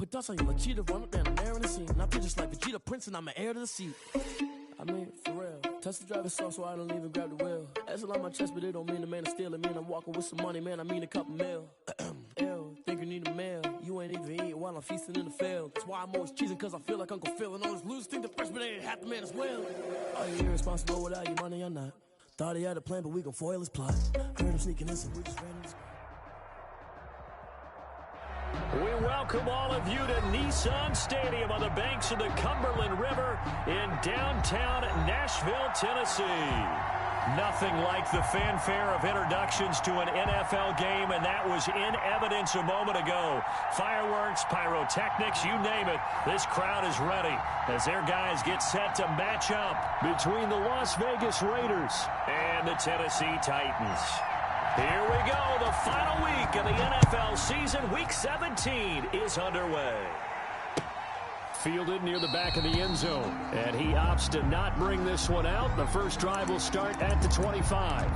Put dust on you like cheetah, run up down the air in the scene. I feel just like Vegeta Prince and I'm an heir to the seat. I mean, for real. Touch the driver's soft so I don't even grab the wheel. That's a lot on my chest, but it don't mean the man is stealing. Mean I'm walking with some money, man, I mean a couple mil. Ew, think you need a meal. You ain't even eating while I'm feasting in the field. That's why I'm always cheesing, cause I feel like Uncle Phil. And all this lose think the freshman ain't half the man as well. Are you irresponsible without your money or not? Thought he had a plan, but we gon' foil his plot. Heard him sneaking in, so we just ran his... We welcome all of you to Nissan Stadium on the banks of the Cumberland River in downtown Nashville, Tennessee. Nothing like the fanfare of introductions to an NFL game, and that was in evidence a moment ago. Fireworks, pyrotechnics, you name it. This crowd is ready as their guys get set to match up between the Las Vegas Raiders and the Tennessee Titans. Here we go. The final week of the NFL season. Week 17 is underway. Fielded near the back of the end zone. And he opts to not bring this one out. The first drive will start at the 25.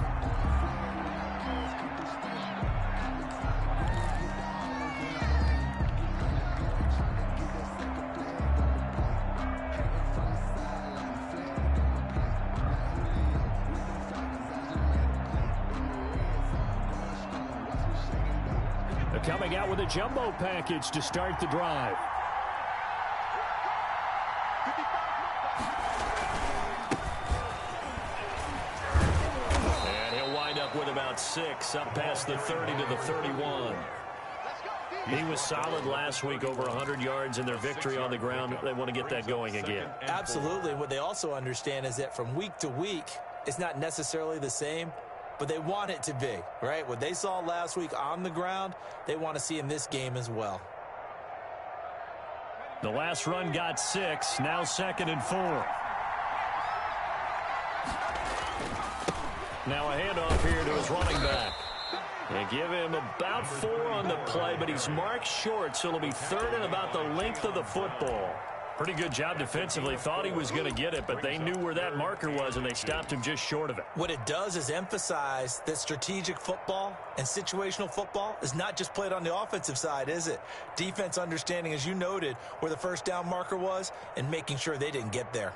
Coming out with a jumbo package to start the drive. And he'll wind up with about 6, up past the 30 to the 31. He was solid last week, over 100 yards in their victory on the ground. They want to get that going again. Absolutely. What they also understand is that from week to week, it's not necessarily the same, but they want it to be, right? What they saw last week on the ground, they want to see in this game as well. The last run got 6, now 2nd and 4. Now a handoff here to his running back. They give him about 4 on the play, but he's marked short, so it'll be 3rd and about the length of the football. Pretty good job defensively. Thought he was going to get it, but they knew where that marker was, and they stopped him just short of it. What it does is emphasize that strategic football and situational football is not just played on the offensive side, is it? Defense understanding, as you noted, where the first down marker was and making sure they didn't get there.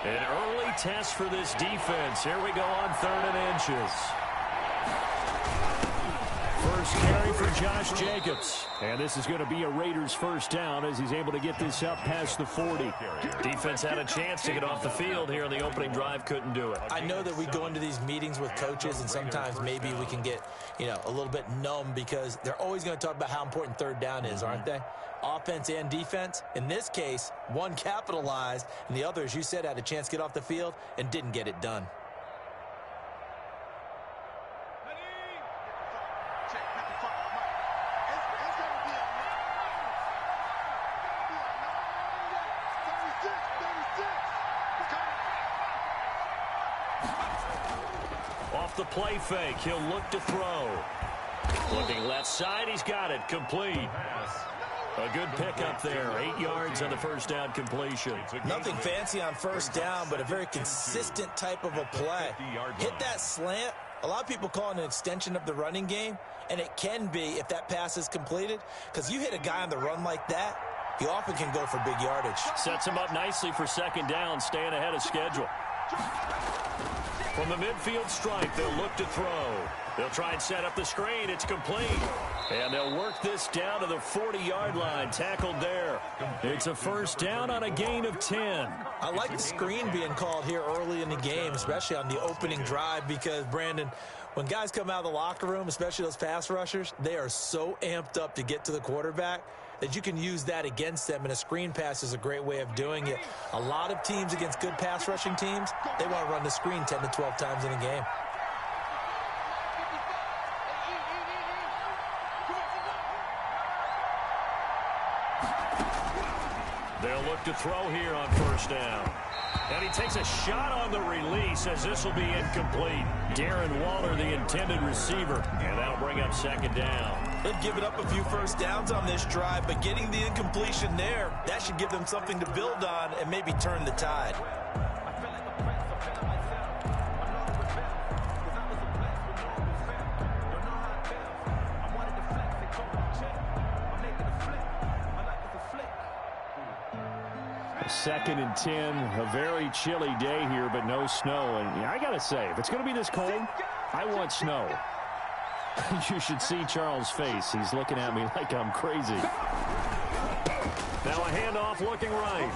An early test for this defense. Here we go on 3rd and inches. First carry for Josh Jacobs. And this is going to be a Raiders first down as he's able to get this up past the 40. Defense had a chance to get off the field here in the opening drive, couldn't do it. I know that we go into these meetings with coaches, and sometimes maybe we can get, a little bit numb because they're always going to talk about how important 3rd down is, aren't they? Offense and defense. In this case, one capitalized, and the other, as you said, had a chance to get off the field and didn't get it done. Off the play fake, he'll look to throw. Looking left side, he's got it, complete. A good pickup there, 8 yards on the first down completion. Nothing fancy on first down, but a very consistent type of a play. Hit that slant. A lot of people call it an extension of the running game, and it can be if that pass is completed, because you hit a guy on the run like that, he often can go for big yardage. Sets him up nicely for 2nd down, staying ahead of schedule. From the midfield stripe, they'll look to throw. They'll try and set up the screen. It's complete. And they'll work this down to the 40-yard line. Tackled there. It's a first down on a gain of 10. I like the screen being called here early in the game, especially on the opening drive, because, Brandon, when guys come out of the locker room, especially those pass rushers, they are so amped up to get to the quarterback that you can use that against them, and a screen pass is a great way of doing it. A lot of teams against good pass rushing teams, they want to run the screen 10 to 12 times in a game. They'll look to throw here on first down. And he takes a shot on the release as this will be incomplete. Darren Waller, the intended receiver. And that'll bring up 2nd down. They've given up a few first downs on this drive, but getting the incompletion there, that should give them something to build on and maybe turn the tide. 2nd and 10, a very chilly day here, but no snow. And I got to say, if it's going to be this cold, I want snow. You should see Charles' face. He's looking at me like I'm crazy. Now a handoff looking right.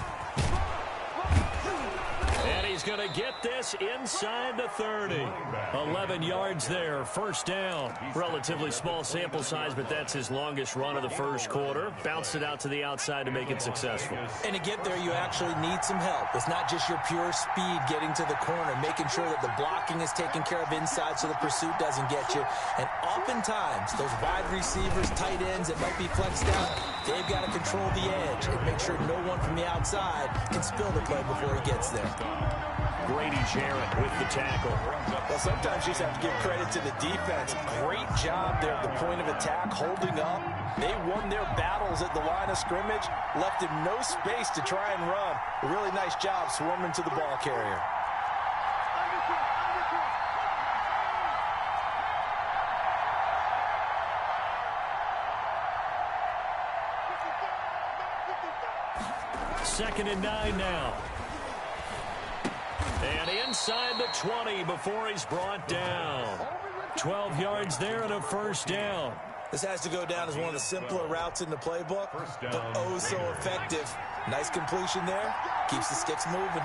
And he's going to get this inside the 30. 11 yards there, first down. Relatively small sample size, but that's his longest run of the first quarter. Bounced it out to the outside to make it successful. And to get there, you actually need some help. It's not just your pure speed getting to the corner, making sure that the blocking is taken care of inside so the pursuit doesn't get you. And oftentimes, those wide receivers, tight ends that might be flexed out, they've got to control the edge and make sure no one from the outside can spill the play before he gets there. Grady Jarrett with the tackle. Well, sometimes you just have to give credit to the defense. Great job there at the point of attack, holding up. They won their battles at the line of scrimmage, left him no space to try and run. A really nice job swarming to the ball carrier. Second and 9 now. And inside the 20 before he's brought down. 12 yards there and a first down. This has to go down as one of the simpler routes in the playbook, but oh so effective. Nice completion there. Keeps the sticks moving.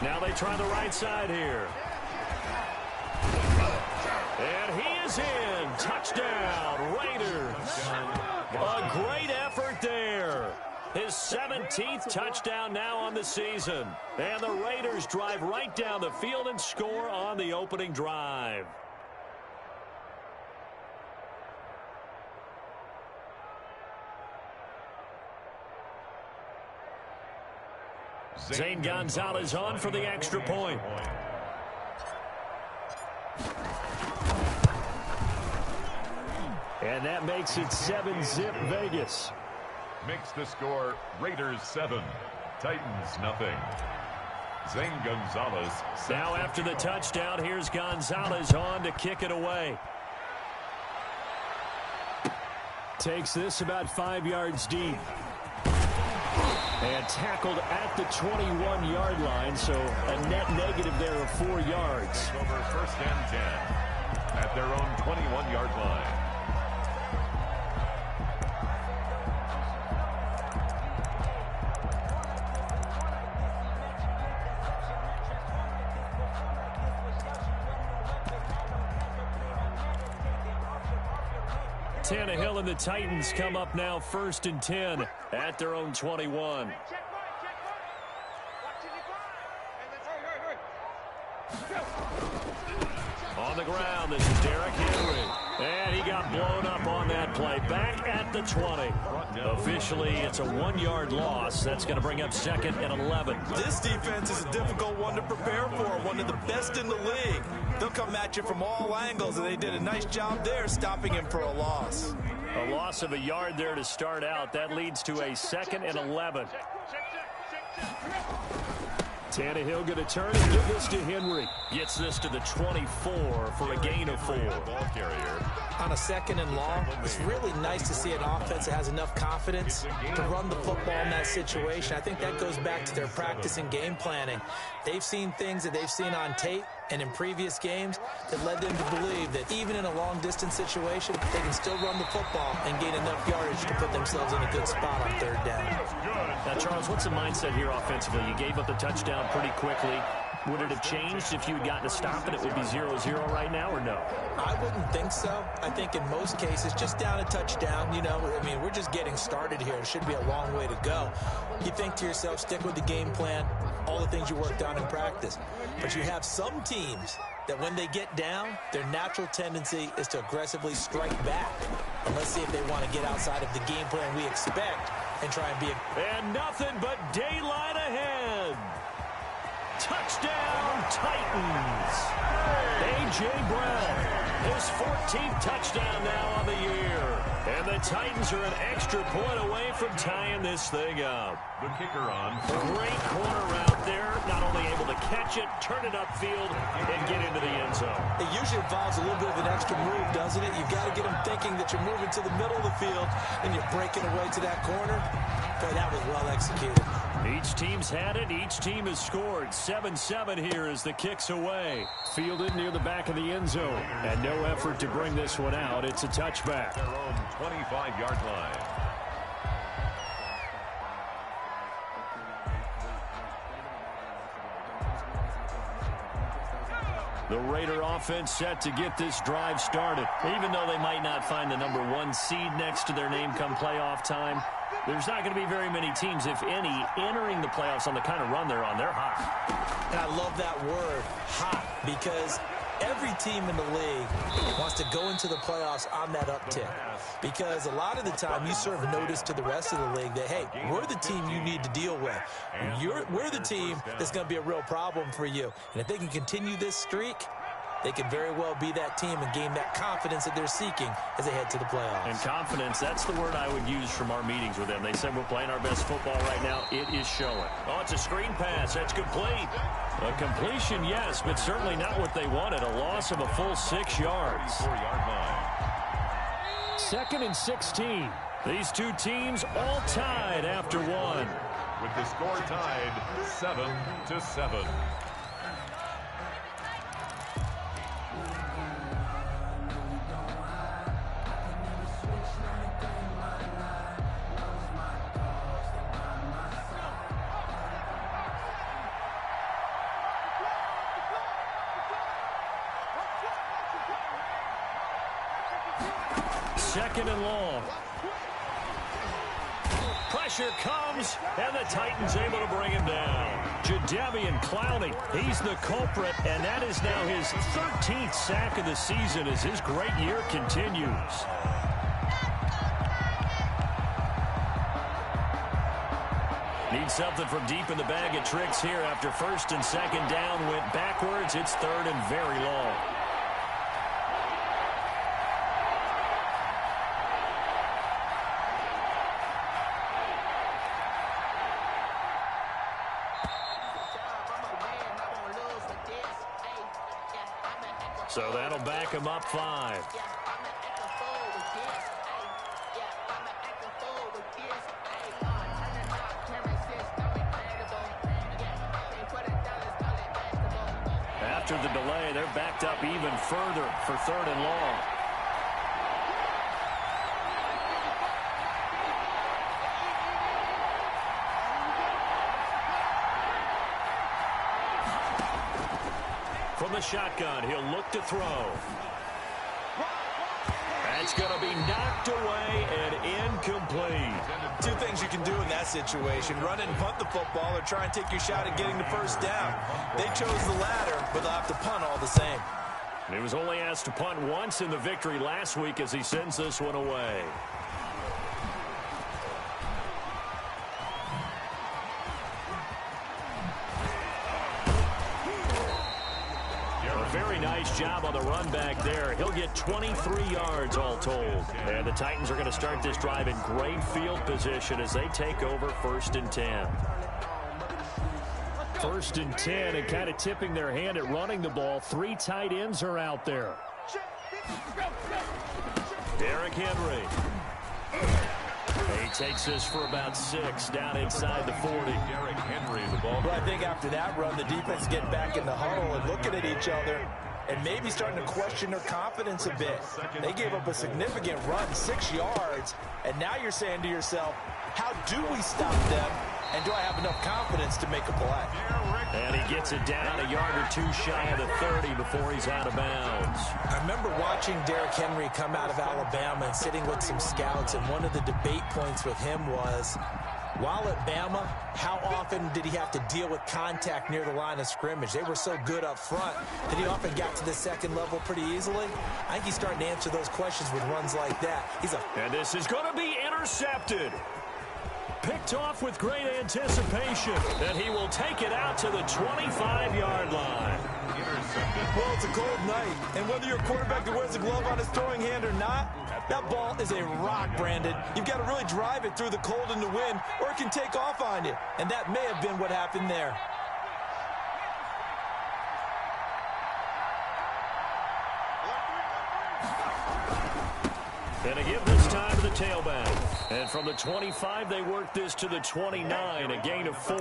Now they try the right side here. And he is in. Touchdown, Raiders. A great effort there. His 17th touchdown now on the season. And the Raiders drive right down the field and score on the opening drive. Zane Gonzalez on for the extra point. And that makes it 7-zip Vegas. Makes the score Raiders 7, Titans nothing. Zane Gonzalez. Now after the touchdown, here's Gonzalez on to kick it away. Takes this about 5 yards deep. And tackled at the 21-yard line, so a net negative there of 4 yards. Over 1st and 10 at their own 21-yard line. Tannehill and the Titans come up now 1st and 10 at their own 21. On the ground, this is Derrick Henry. And he got blown up on that play. Back at the 20. Officially, it's a 1-yard loss. That's going to bring up 2nd and 11. This defense is a difficult one to prepare for. One of the best in the league. They'll come at you from all angles, and they did a nice job there stopping him for a loss. A loss of a yard there to start out. That leads to a 2nd and 11. Tannehill going to turn and give this to Henry. Gets this to the 24 for a gain of 4. Ball carrier. On a 2nd and long, it's really nice to see an offense that has enough confidence to run the football in that situation. I think that goes back to their practice and game planning. They've seen things that they've seen on tape and in previous games that led them to believe that even in a long-distance situation, they can still run the football and gain enough yardage to put themselves in a good spot on 3rd down. Now, Charles, what's the mindset here offensively? You gave up the touchdown pretty quickly. Would it have changed if you had gotten a stop and it would be 0-0 right now, or no? I wouldn't think so. I think in most cases, just down a touchdown, you know, I mean, we're just getting started here. It should be a long way to go. You think to yourself, stick with the game plan, all the things you worked on in practice. But you have some teams that when they get down, their natural tendency is to aggressively strike back. And let's see if they want to get outside of the game plan we expect and try and be a... And nothing but daylight ahead. Touchdown, Titans. A.J. Brown. His 14th touchdown now on the year. And the Titans are an extra point away from tying this thing up. The kicker on. Great corner route there. Not only able to catch it, turn it upfield, and get into the end zone. It usually involves a little bit of an extra move, doesn't it? You've got to get them thinking that you're moving to the middle of the field and you're breaking away to that corner. Boy, that was well executed. Each team's had it. Each team has scored. 7-7 here as the kick's away. Fielded near the back of the end zone. And no effort to bring this one out. It's a touchback. Their own 25-yard line. The Raider offense set to get this drive started. Even though they might not find the number 1 seed next to their name come playoff time, there's not going to be very many teams, if any, entering the playoffs on the kind of run they're on. They're hot. And I love that word, hot, because every team in the league wants to go into the playoffs on that uptick. Because a lot of the time you serve notice to the rest of the league that, hey, we're the team you need to deal with. We're the team that's going to be a real problem for you. And if they can continue this streak, they could very well be that team and gain that confidence that they're seeking as they head to the playoffs. And confidence, that's the word I would use from our meetings with them. They said we're playing our best football right now. It is showing. Oh, it's a screen pass. That's complete. A completion, yes, but certainly not what they wanted. A loss of a full 6 yards. 4-yard line. 2nd and 16. These two teams all tied after one. With the score tied 7-7. Second and long. Pressure comes, and the Titans able to bring him down. Jadeveon Clowney, he's the culprit, and that is now his 13th sack of the season as his great year continues. Need something from deep in the bag of tricks here after 1st and 2nd down went backwards. It's 3rd and very long. So that'll back him up 5. After the delay, they're backed up even further for 3rd and long. From the shotgun, he'll look to throw. That's going to be knocked away and incomplete. Two things you can do in that situation: run and punt the football, or try and take your shot at getting the 1st down. They chose the latter, but they'll have to punt all the same. He was only asked to punt once in the victory last week as he sends this one away. Very nice job on the run back there. He'll get 23 yards all told. And the Titans are going to start this drive in great field position as they take over 1st and 10. 1st and 10, and kind of tipping their hand at running the ball. 3 tight ends are out there. Derrick Henry. He takes this for about 6 down inside the 40. Derrick Henry, the ball. Well, I think after that run, the defense get back in the huddle and looking at each other and maybe starting to question their confidence a bit. They gave up a significant run, 6 yards, and now you're saying to yourself, how do we stop them, and do I have enough confidence to make a play? And he gets it down a yard or 2 shy of the 30 before he's out of bounds. I remember watching Derrick Henry come out of Alabama and sitting with some scouts, and one of the debate points with him was, while at Bama, how often did he have to deal with contact near the line of scrimmage? They were so good up front that he often got to the 2nd level pretty easily. I think he's starting to answer those questions with runs like that. And this is going to be intercepted. Picked off with great anticipation, and he will take it out to the 25-yard line. Intercepted. Well, it's a cold night, and whether you're a quarterback that wears a glove on his throwing hand or not, that ball is a rock, Brandon. You've got to really drive it through the cold and the wind, or it can take off on you, and that may have been what happened there. And a give this time to the tailback. And from the 25, they work this to the 29, a gain of 4.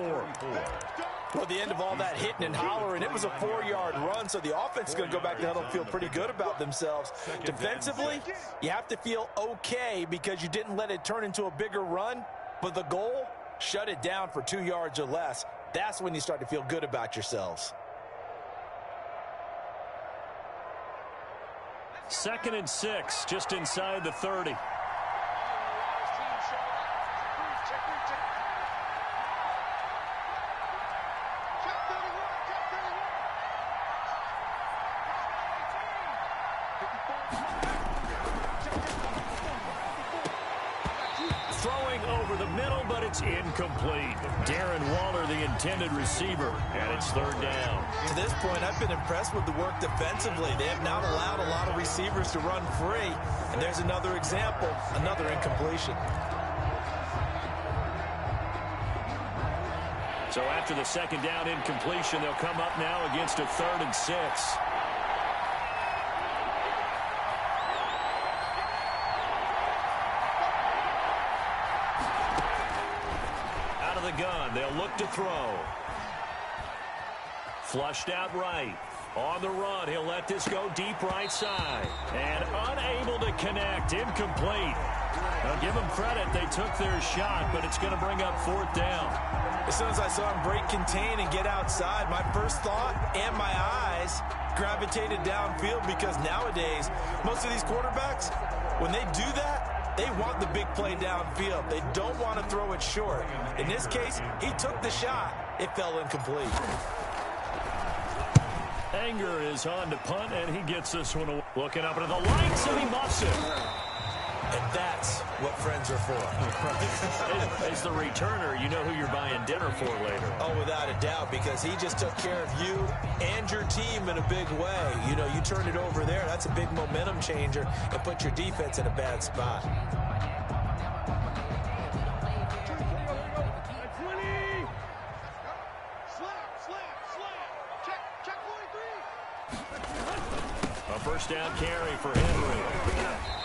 Well, at the end of all that hitting and hollering, it was a 4-yard run, so the offense is going to go back to the huddle and feel pretty good about themselves. Defensively, you have to feel okay because you didn't let it turn into a bigger run, but the goal, shut it down for 2 yards or less. That's when you start to feel good about yourselves. 2nd and 6, just inside the 30. Throwing over the middle, but it's incomplete. Darren Waller, the intended receiver, and it's 3rd down. To this point, I've been impressed with the work defensively. They have not allowed a lot of receivers to run free, and there's another example, another incompletion. So after the 2nd down incompletion, they'll come up now against a 3rd and 6. Gun. They'll look to throw. Flushed out right. On the run, he'll let this go deep right side. And unable to connect. Incomplete. Now give them credit. They took their shot, but it's going to bring up 4th down. As soon as I saw him break contain and get outside, my first thought and my eyes gravitated downfield because nowadays, most of these quarterbacks, when they do that, they want the big play downfield. They don't want to throw it short. In this case, he took the shot. It fell incomplete. Anger is on to punt, and he gets this one away. Looking up into the lights, and he muffs it. And that's what friends are for. As the returner, you know who you're buying dinner for later. Oh, without a doubt, because he just took care of you and your team in a big way. You know, you turned it over there. That's a big momentum changer and put your defense in a bad spot. A 1st down carry for Henry.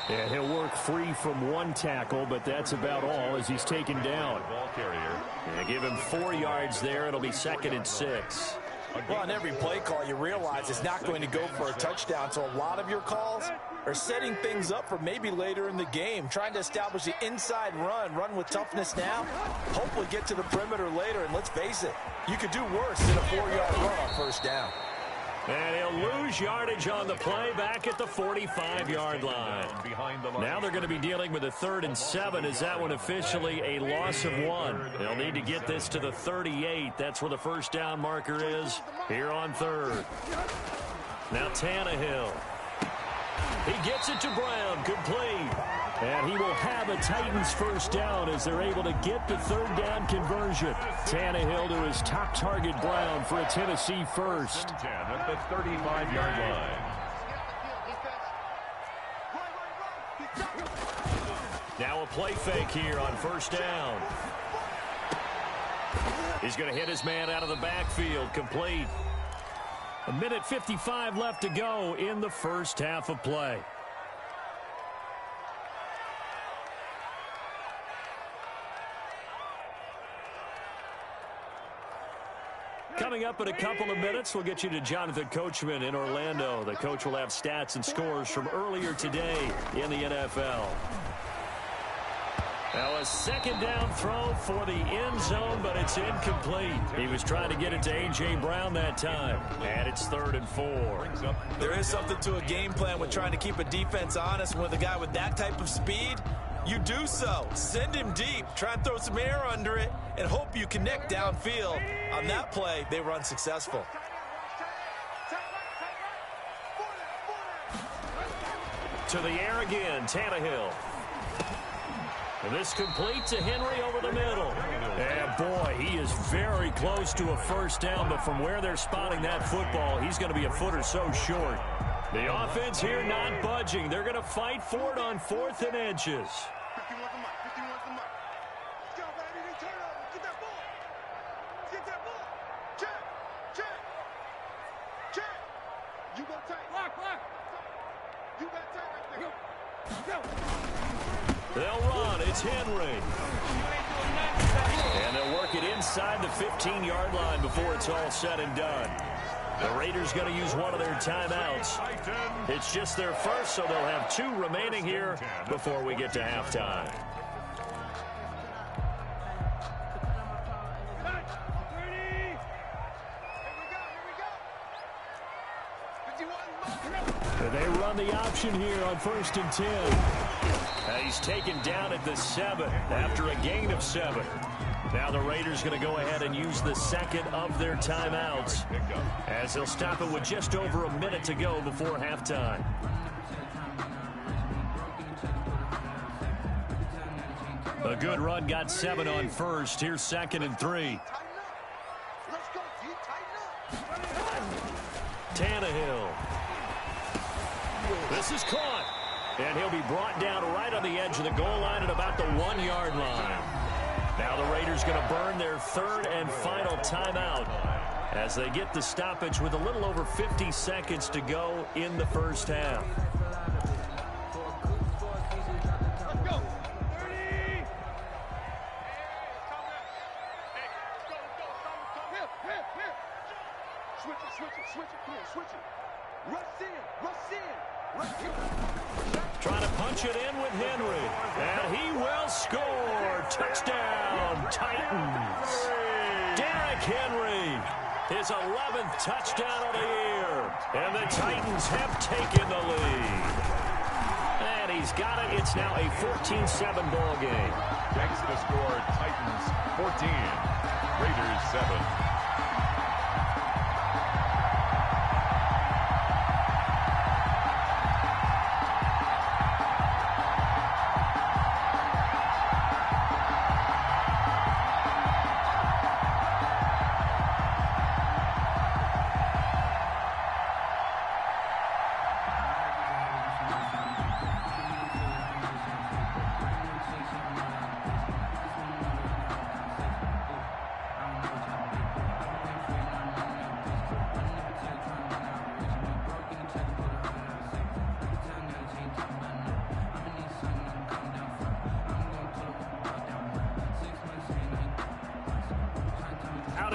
Yeah, he'll work free from 1 tackle, but that's about all as he's taken down. Ball carrier. Yeah, give him 4 yards there. It'll be 2nd and 6. Well, on every play call, you realize it's not going to go for a touchdown, so a lot of your calls are setting things up for maybe later in the game, trying to establish the inside run with toughness now, hopefully get to the perimeter later, and let's face it, you could do worse than a 4-yard run on 1st down. And he'll lose yardage on the play back at the 45-yard line. Now they're going to be dealing with a 3rd and 7. Is that one officially a loss of 1? They'll need to get this to the 38. That's where the 1st down marker is here on 3rd. Now Tannehill. He gets it to Brown, complete. And he will have a Titans 1st down as they're able to get the 3rd down conversion. Tannehill to his top target, Brown, for a Tennessee 1st. 10 at the 35-yard line. Now a play fake here on 1st down. He's going to hit his man out of the backfield, complete. 1:55 left to go in the 1st half of play. Coming up in a couple of minutes, we'll get you to Jonathan Coachman in Orlando. The coach will have stats and scores from earlier today in the NFL. Now a 2nd down throw for the end zone, but it's incomplete. He was trying to get it to A.J. Brown that time, and it's 3rd and 4. There is something to a game plan with trying to keep a defense honest. With a guy with that type of speed, you do so. Send him deep. Try and throw some air under it and hope you connect downfield. On that play, they were unsuccessful. To the air again, Tannehill. And this complete to Henry over the middle. And boy, he is very close to a first down, but from where they're spotting that football, he's going to be a foot or so short. The offense here not budging. They're going to fight for it on 4th and inches. They'll run. It's Henry. And they'll work it inside the 15-yard line before it's all said and done. The Raiders going to use one of their timeouts. It's just their first, so they'll have 2 remaining here before we get to halftime. They run the option here on 1st and 10. He's taken down at the 7 after a gain of 7. Now the Raiders going to go ahead and use the second of their timeouts as they'll stop it with just over a minute to go before halftime. A good run got 7 on 1st. Here's 2nd and 3. Tannehill. This is caught. And he'll be brought down right on the edge of the goal line at about the 1-yard line. Now the Raiders going to burn their 3rd and final timeout as they get the stoppage with a little over 50 seconds to go in the first half. Trying to punch it in with Henry. And he will score. Touchdown, Titans. Derrick Henry, his 11th touchdown of the year. And the Titans have taken the lead. And he's got it. It's now a 14-7 ball game. Takes the score. Titans 14. Raiders 7.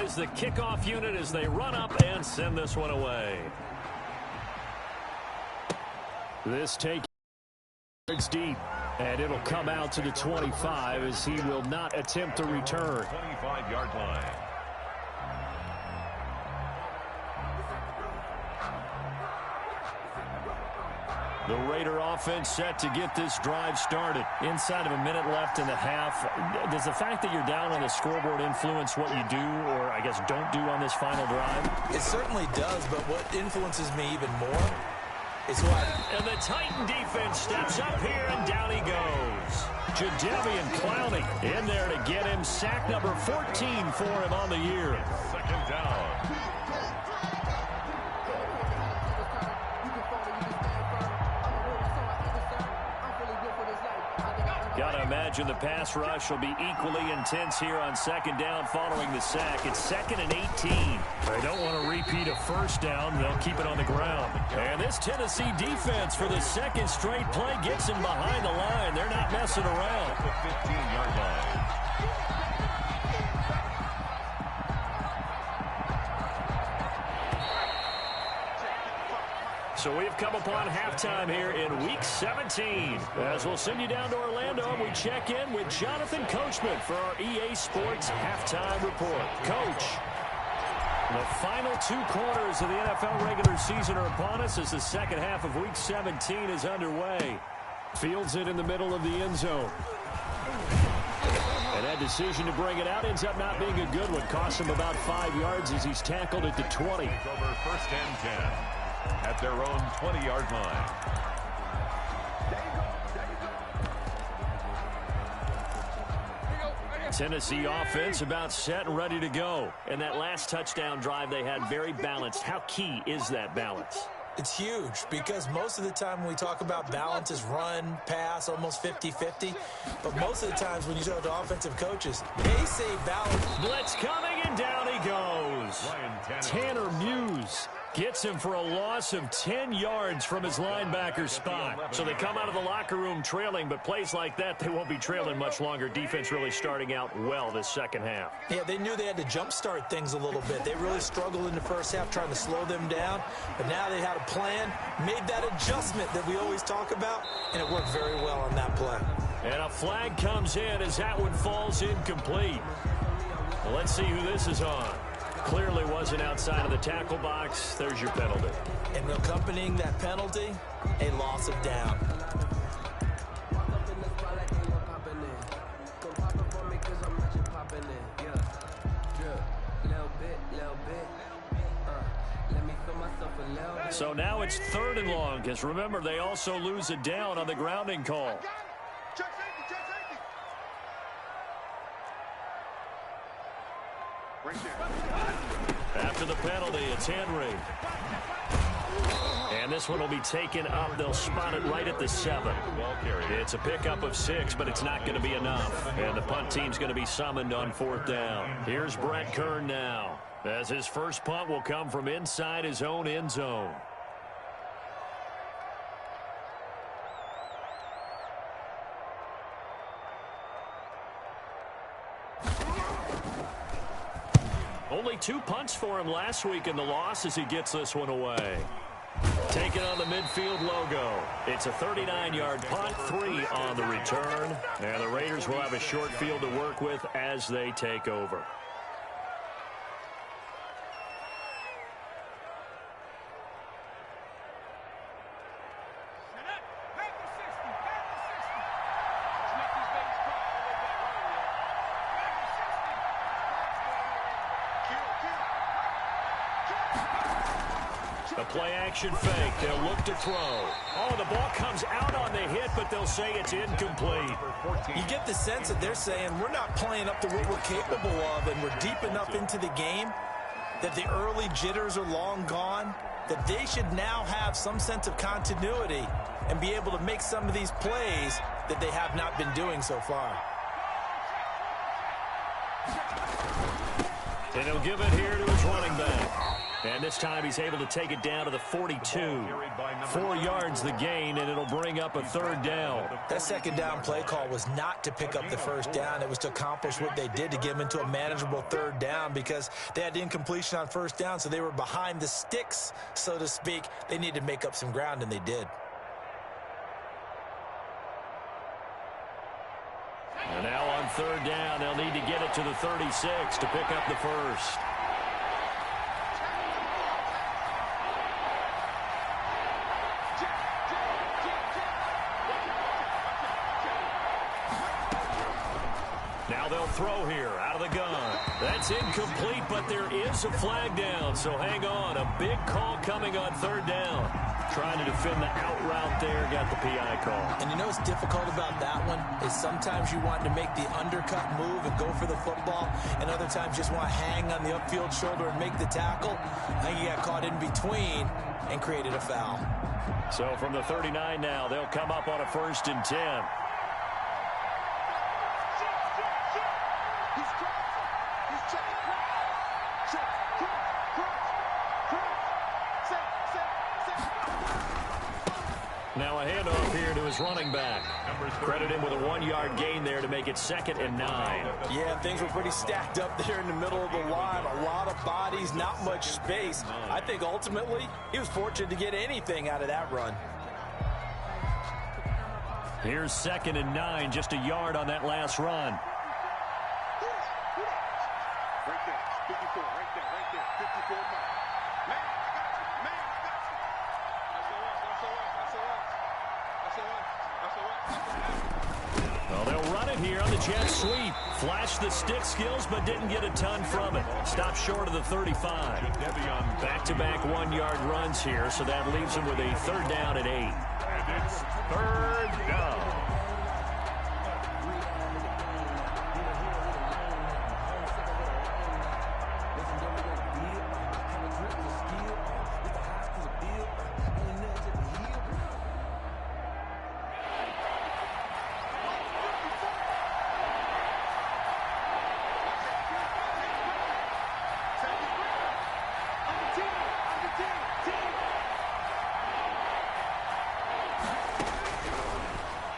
Is the kickoff unit as they run up and send this one away. This take it's deep, and it'll come out to the 25 as he will not attempt to return. 25-yard line. The Raider offense set to get this drive started. Inside of a minute left in the half, does the fact that you're down on the scoreboard influence what you do or, I guess, don't do on this final drive? It certainly does, but what influences me even more is what... And the Titan defense steps up here, and down he goes. Jadeveon Clowney in there to get him. Sack number 14 for him on the year. 2nd down. Gotta imagine the pass rush will be equally intense here on 2nd down following the sack. It's 2nd and 18. They don't want to repeat a first down. They'll keep it on the ground. And this Tennessee defense for the 2nd straight play gets him behind the line. They're not messing around. The 15-yard line. So we've come upon halftime here in Week 17. As we'll send you down to Orlando, and we check in with Jonathan Coachman for our EA Sports Halftime Report. Coach, the final 2 quarters of the NFL regular season are upon us as the second half of Week 17 is underway. Fields it in the middle of the end zone. And that decision to bring it out ends up not being a good one. Costs him about 5 yards as he's tackled at the 20. Over 1st and 10. At their own 20-yard line. Tennessee offense about set and ready to go. And that last touchdown drive they had very balanced. How key is that balance? It's huge because most of the time when we talk about balance is run, pass, almost 50-50. But most of the times when you talk to offensive coaches, they say balance. Blitz coming, and down he goes. Tanner Muse gets him for a loss of 10 yards from his linebacker spot. So they come out of the locker room trailing, but plays like that, they won't be trailing much longer. Defense really starting out well this second half. Yeah, they knew they had to jumpstart things a little bit. They really struggled in the first half trying to slow them down, but now they had a plan, made that adjustment that we always talk about, and it worked very well on that play. And a flag comes in as that one falls incomplete. Well, let's see who this is on. Clearly wasn't outside of the tackle box. There's your penalty. And accompanying that penalty, a loss of down. So now it's 3rd and long, because remember, they also lose a down on the grounding call. After the penalty, it's Henry. And this one will be taken up. They'll spot it right at the 7. It's a pickup of 6, but it's not going to be enough. And the punt team's going to be summoned on 4th down. Here's Brett Kern now, as his first punt will come from inside his own end zone. Only 2 punts for him last week in the loss as he gets this one away. Taking on the midfield logo. It's a 39-yard punt, 3 on the return. And the Raiders will have a short field to work with as they take over. Play action fake. They'll look to throw. Oh, the ball comes out on the hit, but they'll say it's incomplete. You get the sense that they're saying we're not playing up to what we're capable of, and we're deep enough into the game that the early jitters are long gone, that they should now have some sense of continuity and be able to make some of these plays that they have not been doing so far. And he'll give it here to his running back. And this time he's able to take it down to the 42. 4 yards the gain, and it'll bring up a 3rd down. That second down play call was not to pick up the first down. It was to accomplish what they did, to get them into a manageable 3rd down, because they had incompletion on first down, so they were behind the sticks, so to speak. They needed to make up some ground, and they did. And now on 3rd down, they'll need to get it to the 36 to pick up the first. Now they'll throw here out of the gun. That's incomplete, but there is a flag down, so hang on. A big call coming on 3rd down. Trying to defend the out route there, got the PI call. And you know what's difficult about that one is sometimes you want to make the undercut move and go for the football, and other times just want to hang on the upfield shoulder and make the tackle. I think he got caught in between and created a foul. So from the 39 now, they'll come up on a 1st and 10. Now a handoff here to his running back. Credit him with a 1-yard gain there to make it 2nd and 9. Yeah, things were pretty stacked up there in the middle of the line. A lot of bodies, not much space. I think ultimately he was fortunate to get anything out of that run. Here's 2nd and 9, just a yard on that last run. Right there, 54, right there, 54 miles. Man, I got you. Well, they'll run it here on the jet sweep. Flashed the stick skills, but didn't get a ton from it. Stopped short of the 35. Back-to-back 1-yard runs here, so that leaves them with a 3rd down at 8. And it's 3rd down.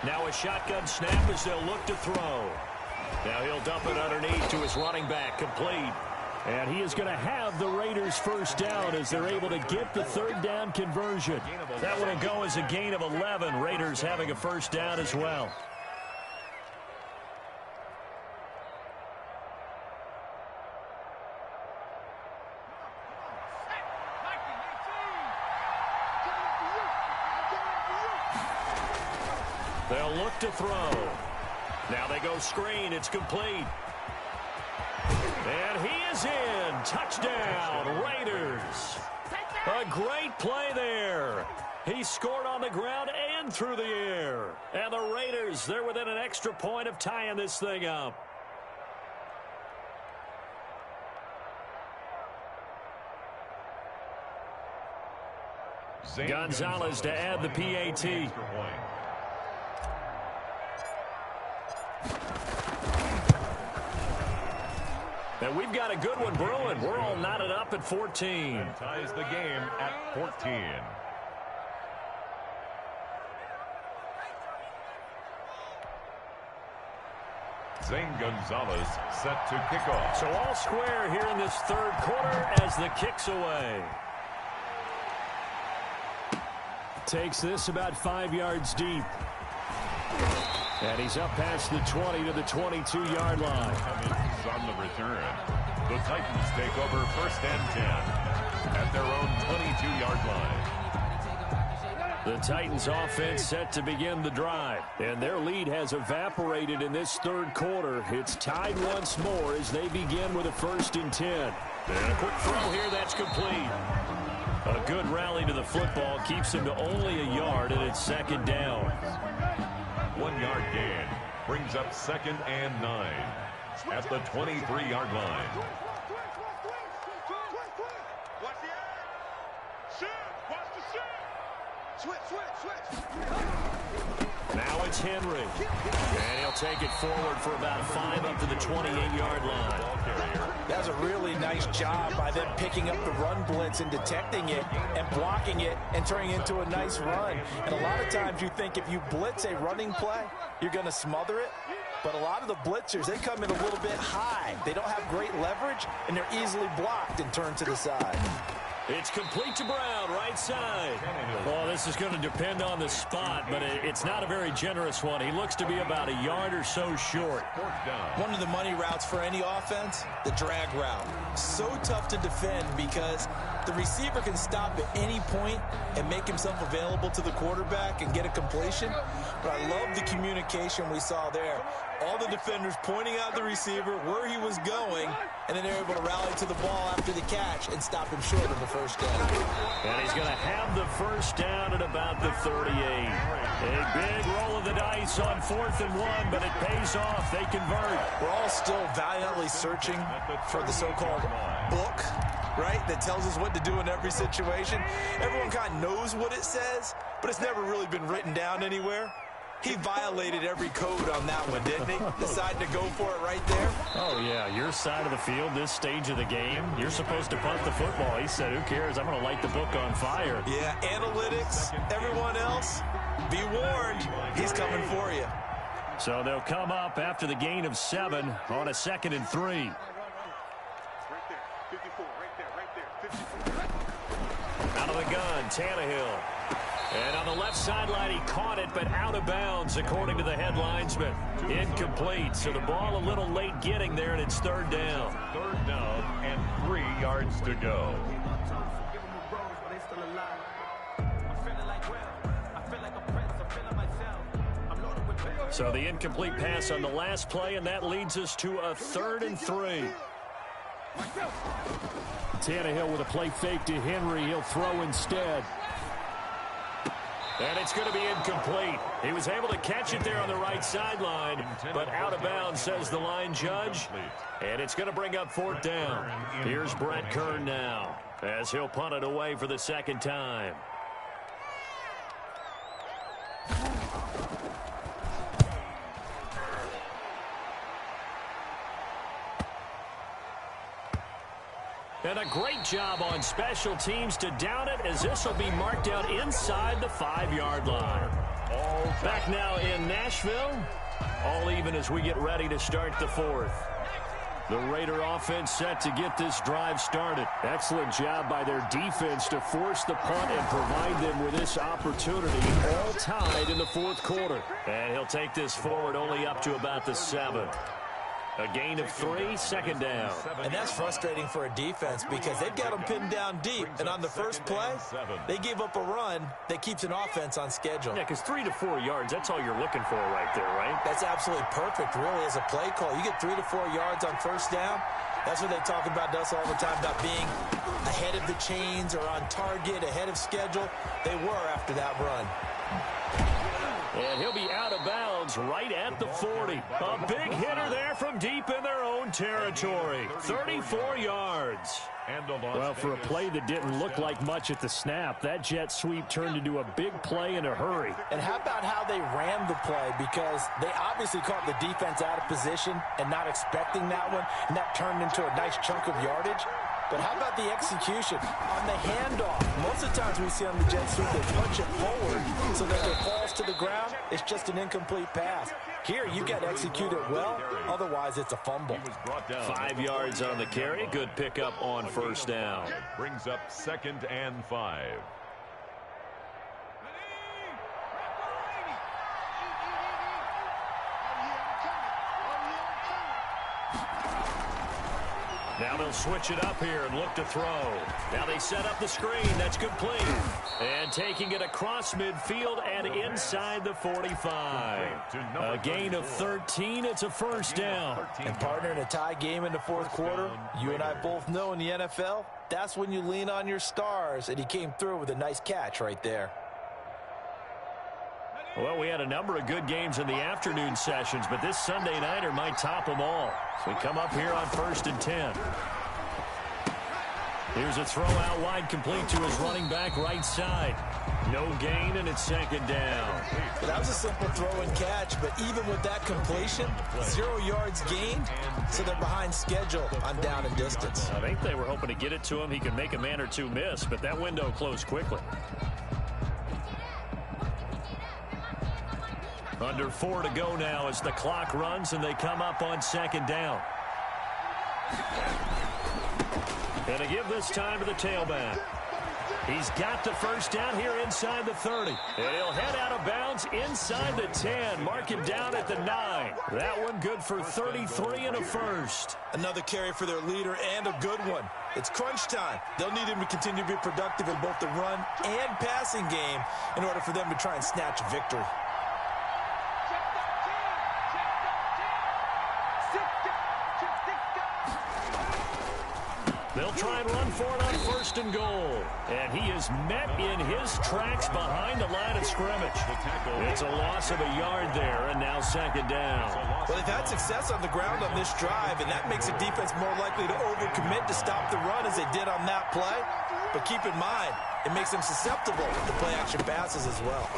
Now a shotgun snap as they'll look to throw. Now he'll dump it underneath to his running back, complete. And he is going to have the Raiders first down as they're able to get the third down conversion. That one will go as a gain of 11. Raiders having a first down as well. They'll look to throw. Now they go screen. It's complete. And he is in. Touchdown, Raiders. A great play there. He scored on the ground and through the air. And the Raiders, they're within an extra point of tying this thing up. Gonzalez to add the PAT. And we've got a good one brewing. We're all knotted up at 14. And ties the game at 14. Zane Gonzalez set to kick off. So all square here in this third quarter as the kick's away. Takes this about 5 yards deep. And he's up past the 20 to the 22-yard line. On the return. The Titans take over first and 10 at their own 22-yard line. The Titans offense set to begin the drive. And their lead has evaporated in this third quarter. It's tied once more as they begin with a first and 10. And a quick throw here that's complete. A good rally to the football keeps him to only a yard, and it's second down. 1 yard gain brings up second and 9 at the 23-yard line. Watch the edge. Shoot. Watch the shoot. Switch. Now it's Henry. And he'll take it forward for about 5 up to the 28-yard line. That was a really nice job by them picking up the run blitz and detecting it and blocking it and turning it into a nice run. And a lot of times you think if you blitz a running play, you're going to smother it. But a lot of the blitzers, they come in a little bit high. They don't have great leverage, and they're easily blocked and turned to the side. It's complete to Brown, right side. Well, this is going to depend on the spot, but it's not a very generous one. He looks to be about a yard or so short. One of the money routes for any offense, the drag route. So tough to defend because the receiver can stop at any point and make himself available to the quarterback and get a completion. But I love the communication we saw there. All the defenders pointing out the receiver, where he was going, and then they're able to rally to the ball after the catch and stop him short of the first down. And he's going to have the first down at about the 38. A big roll of the dice on 4th and 1, but it pays off. They convert. We're all still valiantly searching for the so-called book, right, that tells us what to do in every situation. Everyone kind of knows what it says, but it's never really been written down anywhere. He violated every code on that one, didn't he? Decided to go for it right there. Oh, yeah, your side of the field, this stage of the game, you're supposed to punt the football. He said, who cares? I'm going to light the book on fire. Yeah, analytics, everyone else, be warned, he's coming for you. So they'll come up after the gain of 7 on a 2nd and 3. Right there. 54. Right there. 54. Out of the gun, Tannehill. And on the left sideline, he caught it, but out of bounds, according to the head linesman. Incomplete, so the ball a little late getting there, and it's third down. Third down and 3 yards to go. So the incomplete pass on the last play, and that leads us to a 3rd and 3. Tannehill with a play fake to Henry. He'll throw instead. And it's going to be incomplete. He was able to catch it there on the right sideline, but out of bounds, says the line judge. And it's going to bring up 4th down. Here's Brett Kern now, as he'll punt it away for the second time. And a great job on special teams to down it, as this will be marked out inside the 5-yard line. Back now in Nashville. All even as we get ready to start the fourth. The Raider offense set to get this drive started. Excellent job by their defense to force the punt and provide them with this opportunity, all tied in the fourth quarter. And he'll take this forward only up to about the 7. A gain of 3, second down. And that's frustrating for a defense because they've got them pinned down deep. And on the first play, they give up a run that keeps an offense on schedule. Yeah, because 3 to 4 yards, that's all you're looking for right there, right? That's absolutely perfect, really, as a play call. You get 3 to 4 yards on first down. That's what they talk about us all the time, about being ahead of the chains or on target, ahead of schedule. They were after that run. And he'll be out of bounds right at the 40. A big hitter there from deep in their own territory. 34 yards. Well, for a play that didn't look like much at the snap, that jet sweep turned into a big play in a hurry. And how about how they ran the play? Because they obviously caught the defense out of position and not expecting that one, and that turned into a nice chunk of yardage. But how about the execution on the handoff? Most of the times we see on the jet sweep, they punch it forward so that it falls to the ground. It's just an incomplete pass. Here, you got to execute it well. Otherwise, it's a fumble. 5 yards on the carry. Good pickup on first down. Brings up 2nd and 5. Now they'll switch it up here and look to throw. Now they set up the screen. That's complete. And taking it across midfield and inside the 45. A gain of 13. It's a first down. And partner, in a tie game in the fourth quarter, you and I both know in the NFL, that's when you lean on your stars. And he came through with a nice catch right there. Well, we had a number of good games in the afternoon sessions, but this Sunday nighter might top them all. So we come up here on 1st and 10. Here's a throw out wide, complete to his running back right side. No gain, and it's second down. That was a simple throw and catch, but even with that completion, 0 yards gained, so they're behind schedule on down and distance. I think they were hoping to get it to him. He could make a man or two miss, but that window closed quickly. Under 4 to go now as the clock runs and they come up on second down. And to give this time to the tailback. He's got the first down here inside the 30. And he'll head out of bounds inside the 10. Mark him down at the 9. That one good for 33 and a first. Another carry for their leader and a good one. It's crunch time. They'll need him to continue to be productive in both the run and passing game in order for them to try and snatch a victory. They'll try and run for it on 1st and goal. And he is met in his tracks behind the line of scrimmage. It's a loss of a yard there, and now second down. Well, they've had success on the ground on this drive, and that makes a defense more likely to overcommit to stop the run as they did on that play. But keep in mind, it makes them susceptible to play-action passes as well.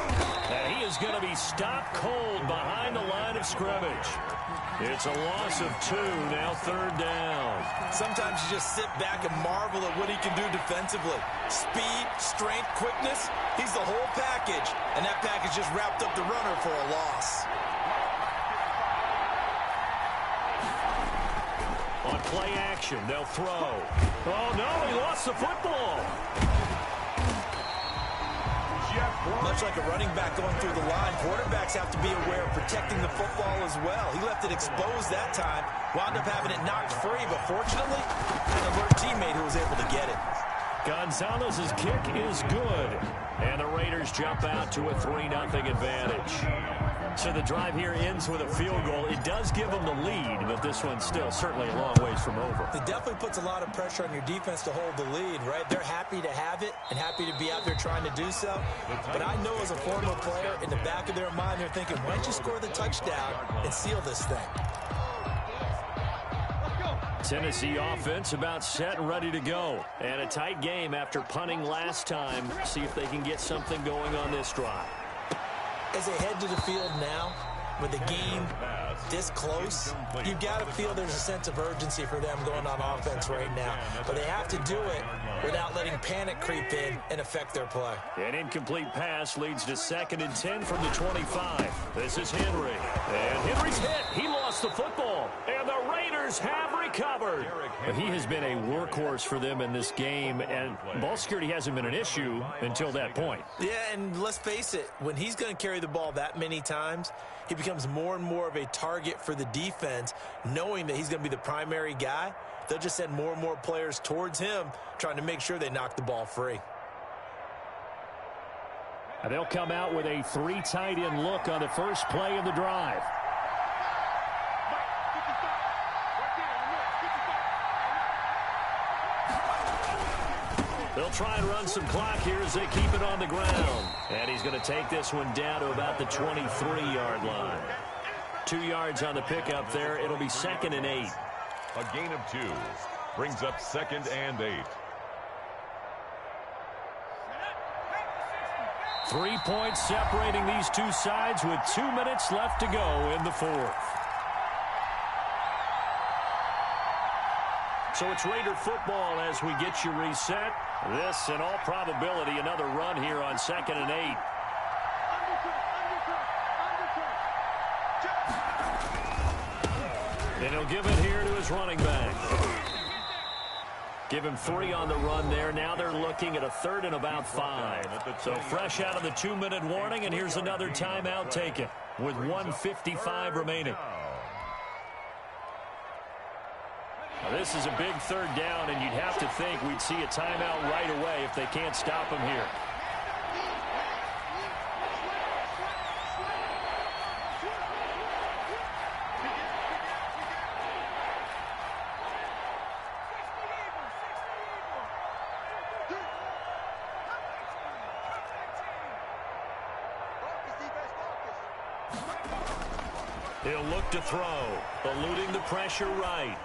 And he is going to be stopped cold behind the line of scrimmage. It's a loss of 2, now third down. Sometimes you just sit back and marvel at what he can do defensively. Speed, strength, quickness, he's the whole package. And that package just wrapped up the runner for a loss. On play action, they'll throw. Oh, no, he lost the football. Much like a running back going through the line, quarterbacks have to be aware of protecting the football as well. He left it exposed that time, wound up having it knocked free, but fortunately, an alert teammate who was able to get it. Gonzalez's kick is good, and the Raiders jump out to a 3-0 advantage. So the drive here ends with a field goal. It does give them the lead, but this one's still certainly a long ways from over. It definitely puts a lot of pressure on your defense to hold the lead, right? They're happy to have it and happy to be out there trying to do so. But I know as a former player, in the back of their mind, they're thinking, why don't you score the touchdown and seal this thing? Tennessee offense about set and ready to go. And a tight game after punting last time. See if they can get something going on this drive. As they head to the field now, with the game this close, you've got to feel there's a sense of urgency for them going on offense right now. But they have to do it without letting panic creep in and affect their play. An incomplete pass leads to 2nd and 10 from the 25. This is Henry. And Henry's hit. He lost the football. And the Raiders have recovered. He has been a workhorse for them in this game, and ball security hasn't been an issue until that point. Yeah, and let's face it, when he's going to carry the ball that many times, he becomes more and more of a target for the defense, knowing that he's going to be the primary guy. They'll just send more and more players towards him, trying to make sure they knock the ball free. And they'll come out with a 3 tight end look on the first play of the drive. They'll try and run some clock here as they keep it on the ground. And he's going to take this one down to about the 23-yard line. 2 yards on the pickup there. It'll be 2nd and 8. A gain of 2 brings up 2nd and 8. 3 points separating these two sides with 2 minutes left to go in the 4th. So it's Raider football as we get you reset. This, in all probability, another run here on 2nd and 8. And he'll give it here to his running back. Give him 3 on the run there. Now they're looking at a 3rd and about 5. So fresh out of the 2-minute warning, and here's another timeout taken with 1:55 remaining. Now, this is a big 3rd down, and you'd have to think we'd see a timeout right away if they can't stop him here. He'll look to throw, eluding the pressure right.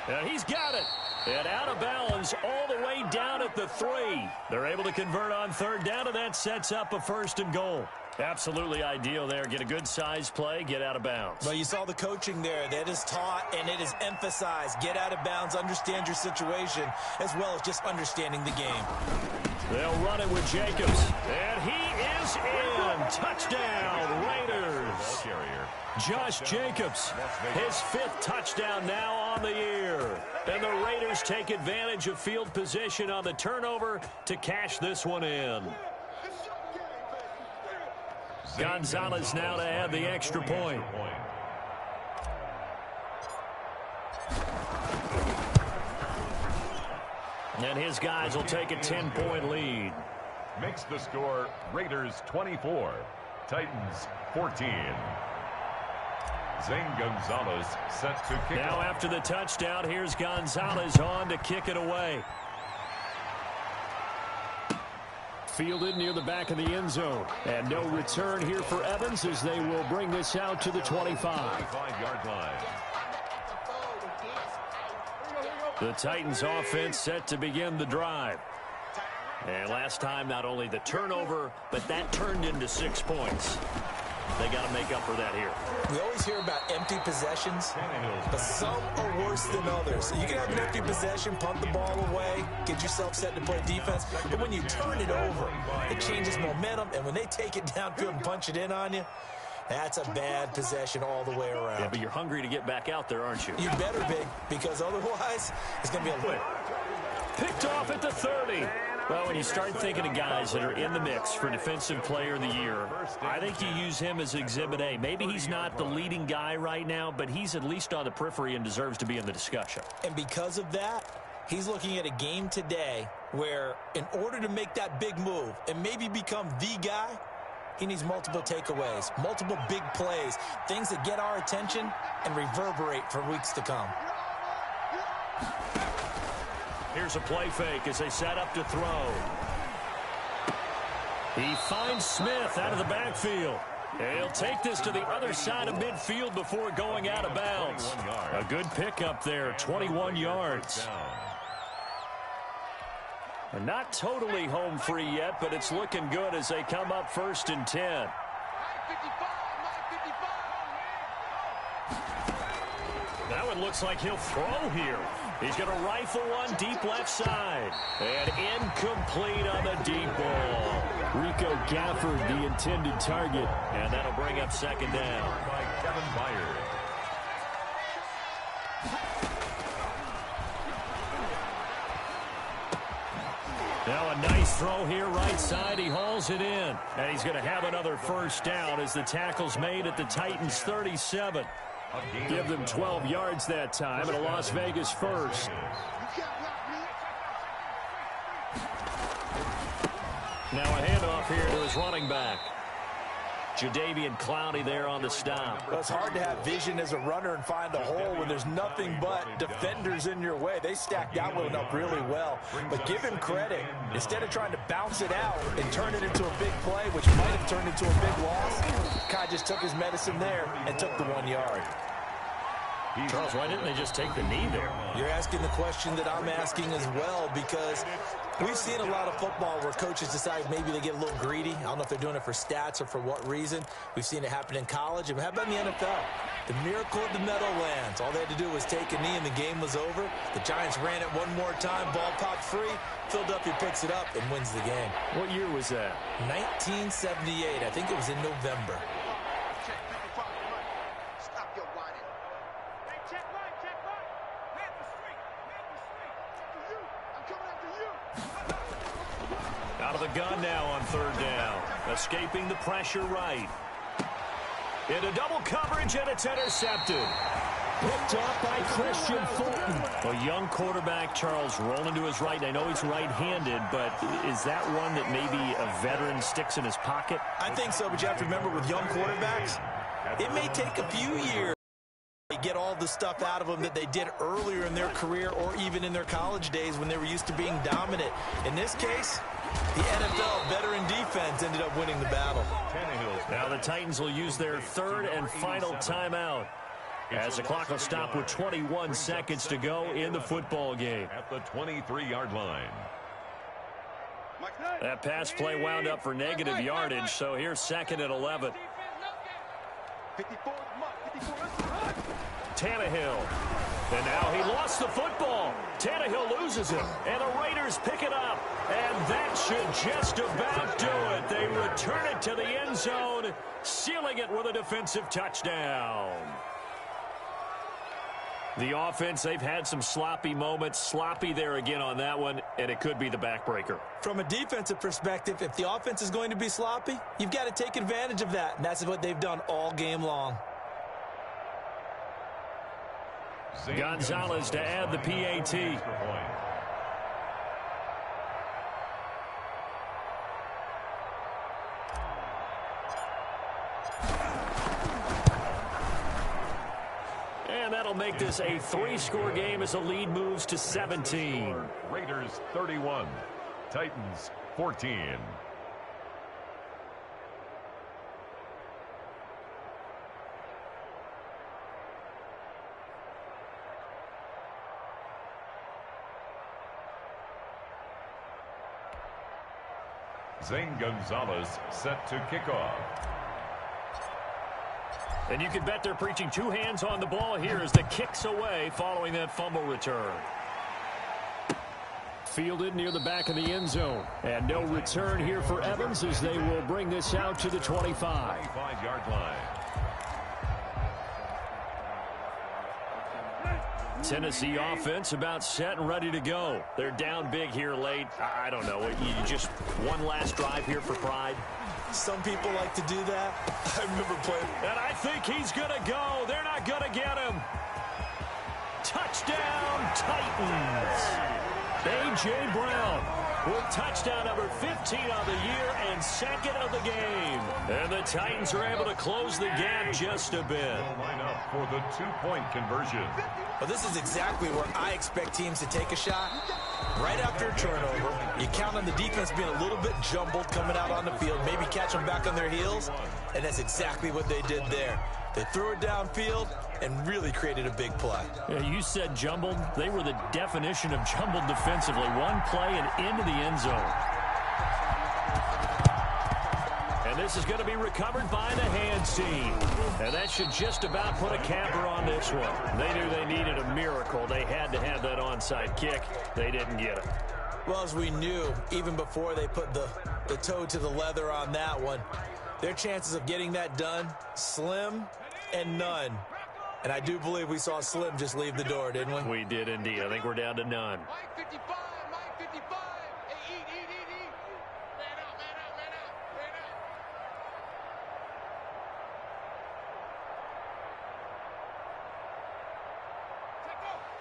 And he's got it. And out of bounds all the way down at the 3. They're able to convert on 3rd down, and that sets up a 1st and goal. Absolutely ideal there. Get a good size play, get out of bounds. Well, you saw the coaching there. That is taught and it is emphasized. Get out of bounds, understand your situation, as well as just understanding the game. They'll run it with Jacobs. And he is in. Touchdown, Raiders. Josh Jacobs, his 5th touchdown now on the year. And the Raiders take advantage of field position on the turnover to cash this one in. Gonzalez now to add the extra point. And his guys will take a 10-point lead. Makes the score Raiders 24, Titans 14. Zane Gonzalez set to kick. Now after the touchdown, here's Gonzalez on to kick it away. Fielded near the back of the end zone. And no return here for Evans as they will bring this out to the 25-yard line. The Titans offense set to begin the drive. And last time, not only the turnover, but that turned into 6 points. They got to make up for that here. We always hear about empty possessions, but some are worse than others. You can have an empty possession, punt the ball away, get yourself set to play defense, but when you turn it over, it changes momentum, and when they take it downfield and punch it in on you, that's a bad possession all the way around. Yeah, but you're hungry to get back out there, aren't you? You better be, because otherwise it's going to be a win. Picked off at the 30. Well, when you start thinking of guys that are in the mix for Defensive Player of the Year, I think you use him as Exhibit A. Maybe he's not the leading guy right now, but he's at least on the periphery and deserves to be in the discussion. And because of that, he's looking at a game today where in order to make that big move and maybe become the guy, he needs multiple takeaways, multiple big plays, things that get our attention and reverberate for weeks to come. Here's a play fake as they set up to throw. He finds Smith out of the backfield. And he'll take this to the other side of midfield before going out of bounds. A good pickup there, 21 yards. And not totally home free yet, but it's looking good as they come up 1st and 10. Now it looks like he'll throw here. He's going to rifle one deep left side. And incomplete on the deep ball. Rico Gafford, the intended target. And that'll bring up second down. By Kevin Byard. Now a nice throw here right side. He hauls it in. And he's going to have another first down as the tackle's made at the Titans' 37. Give them 12 yards that time and a Las Vegas first. Now a handoff here to his running back. Jadeveon Clowney there on the stop. Well, it's hard to have vision as a runner and find a hole when there's nothing but defenders in your way. They stacked that one up really well. But give him credit. Instead of trying to bounce it out and turn it into a big play, which might have turned into a big loss, Kai just took his medicine there and took the 1 yard. Charles, why didn't they just take the knee there? You're asking the question that I'm asking as well, because we've seen a lot of football where coaches decide maybe they get a little greedy. I don't know if they're doing it for stats or for what reason. We've seen it happen in college. And how about in the NFL? The miracle of the Meadowlands. All they had to do was take a knee and the game was over. The Giants ran it one more time. Ball popped free. Philadelphia picks it up and wins the game. What year was that? 1978. I think it was in November. Out of the gun now on third down. Escaping the pressure right. Into double coverage, and it's intercepted. Picked off by Christian Fulton. A young quarterback, Charles, rolling to his right. I know he's right-handed, but is that one that maybe a veteran sticks in his pocket? I think so, but you have to remember with young quarterbacks, it may take a few years to get all the stuff out of them that they did earlier in their career or even in their college days when they were used to being dominant. In this case, the NFL veteran defense ended up winning the battle. Now the Titans will use their third and final timeout as the clock will stop with 21 seconds to go in the football game. At the 23-yard line. That pass play wound up for negative yardage, so here's second and 11. Tannehill. And now he lost the football. Tannehill loses it, and the Raiders pick it up. And that should just about do it. They return it to the end zone, sealing it with a defensive touchdown. The offense, they've had some sloppy moments. Sloppy there again on that one, and it could be the backbreaker. From a defensive perspective, if the offense is going to be sloppy, you've got to take advantage of that, and that's what they've done all game long. Gonzalez to add the PAT. And that'll make this a 3-score game as the lead moves to 17. Raiders 31, Titans 14. Zane Gonzalez set to kick off. And you can bet they're preaching two hands on the ball here as the kick's away following that fumble return. Fielded near the back of the end zone. And no return here for Evans as they will bring this out to the 25. 25-yard line. Tennessee offense about set and ready to go. They're down big here late. I don't know. You just one last drive here for pride. Some people like to do that. I remember playing. And I think he's going to go. They're not going to get him. Touchdown, Titans. A.J. Brown with touchdown number 15 on the year and second of the game. And the Titans are able to close the gap just a bit. Line up for the two-point conversion. Well, this is exactly where I expect teams to take a shot. Right after a turnover, you count on the defense being a little bit jumbled coming out on the field, maybe catch them back on their heels, and that's exactly what they did there. They threw it downfield and really created a big play. Yeah, you said jumbled. They were the definition of jumbled defensively. One play and into the end zone. And This is going to be recovered by the hands team. And that should just about put a capper on this one. They knew they needed a miracle. They had to have that onside kick. They didn't get it. Well, as we knew, even before they put the toe to the leather on that one, their chances of getting that done, slim and none. And I do believe we saw Slim just leave the door, didn't we? We did indeed. I think we're down to none. Mike 55, Mike 55. Hey, eat. Man out.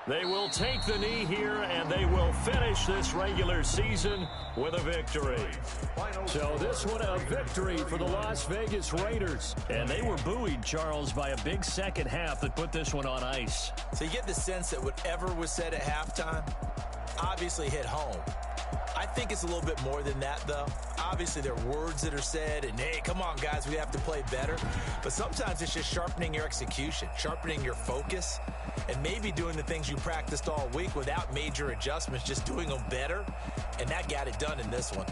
They will take the knee here, and they will finish this regular season with a victory. So this one a victory for the Las Vegas Raiders. And they were buoyed, Charles, by a big second half that put this one on ice. So you get the sense that whatever was said at halftime obviously hit home. I think it's a little bit more than that, though. Obviously, there are words that are said, and, hey, come on, guys, we have to play better. But sometimes it's just sharpening your execution, sharpening your focus, and maybe doing the things you practiced all week without major adjustments, just doing them better. And that got it done in this one.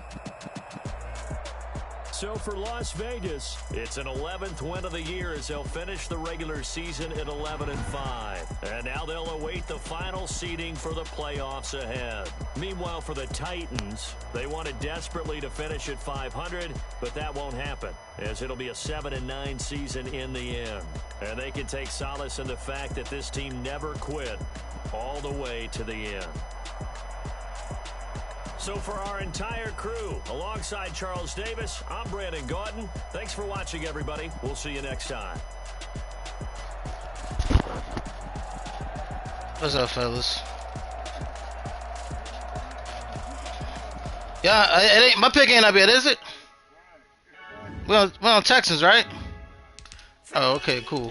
So for Las Vegas, it's an 11th win of the year as they'll finish the regular season at 11-5. And now they'll await the final seeding for the playoffs ahead. Meanwhile, for the Titans, they wanted desperately to finish at 500, but that won't happen, as it'll be a 7-9 season in the end. And they can take solace in the fact that this team never quit all the way to the end. So for our entire crew, alongside Charles Davis, I'm Brandon Gaudin. Thanks for watching, everybody. We'll see you next time. What's up, fellas? Yeah, it ain't, my pick ain't up yet, is it? We're on Texans, right? Oh, okay, cool.